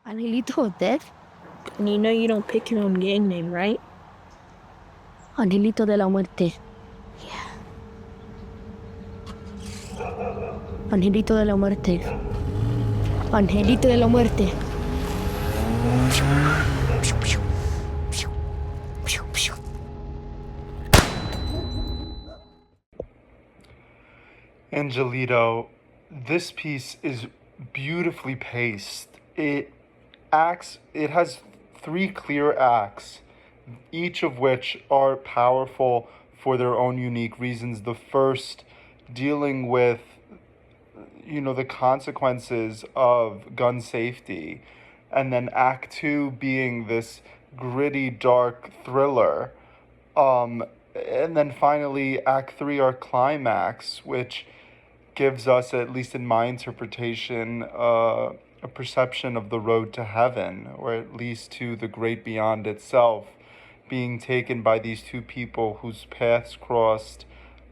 Angelito was dead? And you know you don't pick your own gang name, right? Angelito de la Muerte. Angelito de la Muerte. Angelito de la Muerte. Angelito, this piece is beautifully paced. It has three clear acts, each of which are powerful for their own unique reasons. The first dealing with, the consequences of gun safety, and then act two being this gritty, dark thriller. And then finally, act three, our climax, which gives us, at least in my interpretation, a perception of the road to heaven, or at least to the great beyond itself, being taken by these two people whose paths crossed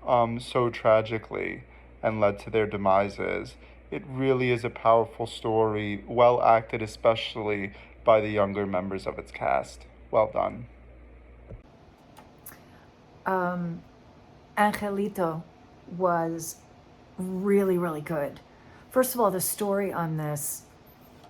so tragically and led to their demises. It really is a powerful story, well acted, especially by the younger members of its cast. Well done. Angelito was really, really good. First of all, the story on this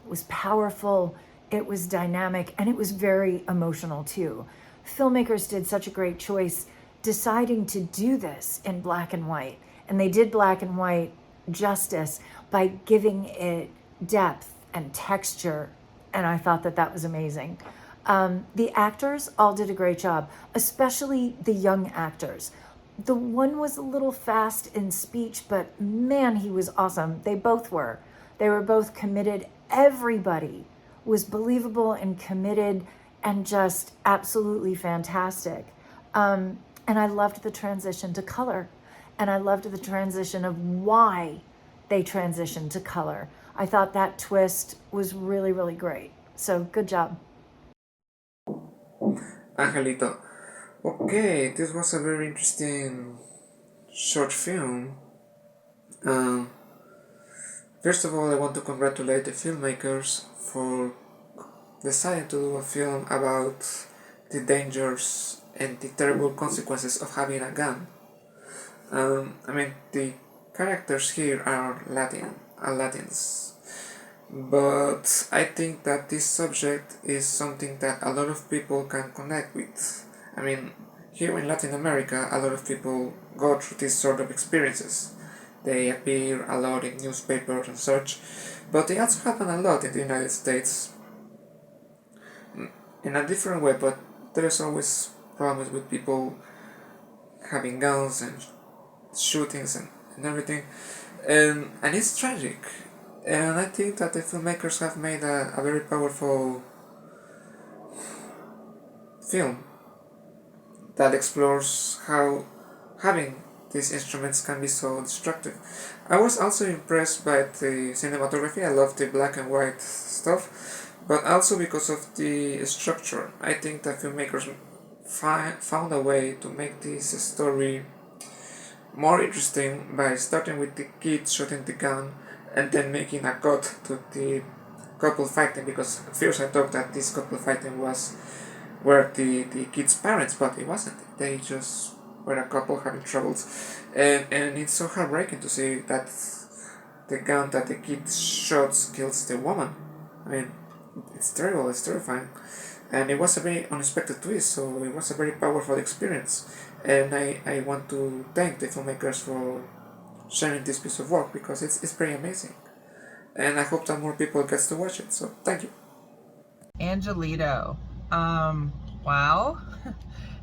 was powerful, it was dynamic, and it was very emotional too. Filmmakers did such a great choice deciding to do this in black and white. And they did black and white justice by giving it depth and texture. And I thought that that was amazing. The actors all did a great job, especially the young actors. The one was a little fast in speech, but man, he was awesome. They both were. They were both committed. Everybody was believable and committed and just absolutely fantastic. And I loved the transition to color. And I loved the transition of why they transitioned to color. I thought that twist was really, really great. So good job. Angelito. Okay, this was a very interesting short film. First of all, I want to congratulate the filmmakers for deciding to do a film about the dangers and the terrible consequences of having a gun. The characters here are Latins, but I think that this subject is something that a lot of people can connect with. Here in Latin America, a lot of people go through these sort of experiences. They appear a lot in newspapers and such, but they also happen a lot in the United States in a different way, but there's always problems with people having guns and shootings and everything, and it's tragic. And I think that the filmmakers have made a very powerful film that explores how having these instruments can be so destructive. I was also impressed by the cinematography. I love the black and white stuff, but also because of the structure. I think that filmmakers found a way to make this story more interesting by starting with the kid shooting the gun and then making a cut to the couple fighting, because at first I thought that this couple fighting were the kid's parents, but it wasn't. They just were a couple having troubles, and it's so heartbreaking to see that the gun that the kid shoots kills the woman. It's terrible, it's terrifying, and it was a very unexpected twist, so it was a very powerful experience, and I want to thank the filmmakers for sharing this piece of work, because it's pretty amazing, and I hope that more people gets to watch it, so thank you. Angelito. Wow.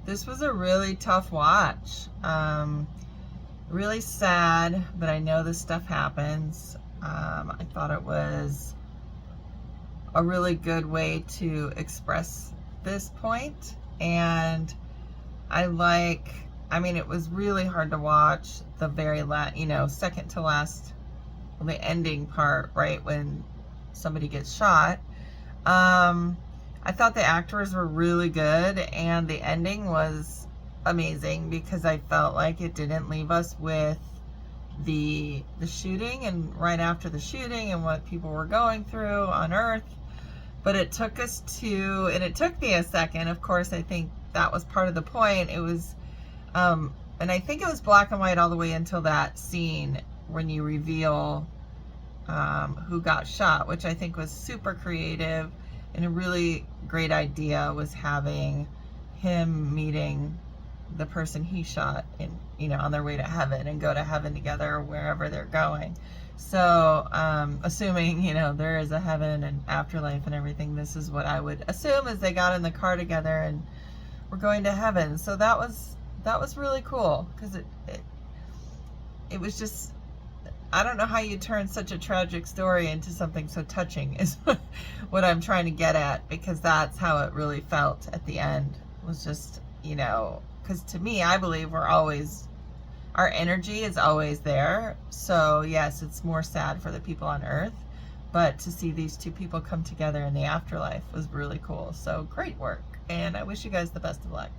This was a really tough watch. Really sad, but I know this stuff happens. I thought it was a really good way to express this point, and it was really hard to watch the very second to last, the ending part, right when somebody gets shot. I thought the actors were really good, and the ending was amazing because I felt like it didn't leave us with the shooting and right after the shooting and what people were going through on Earth. But it took us to, and it took me a second. Of course, I think that was part of the point. It was, and I think it was black and white all the way until that scene when you reveal who got shot, which I think was super creative, and a really great idea was having him meeting the person he shot in, you know, on their way to heaven and go to heaven together or wherever they're going. So assuming, you know, there is a heaven and afterlife and everything, this is what I would assume, as they got in the car together and we're going to heaven. So that was really cool, because it was just, I don't know how you turn such a tragic story into something so touching, is what I'm trying to get at, because that's how it really felt at the end. It was just, you know, because to me, I believe our energy is always there. So yes, it's more sad for the people on Earth, but to see these two people come together in the afterlife was really cool. So great work, and I wish you guys the best of luck.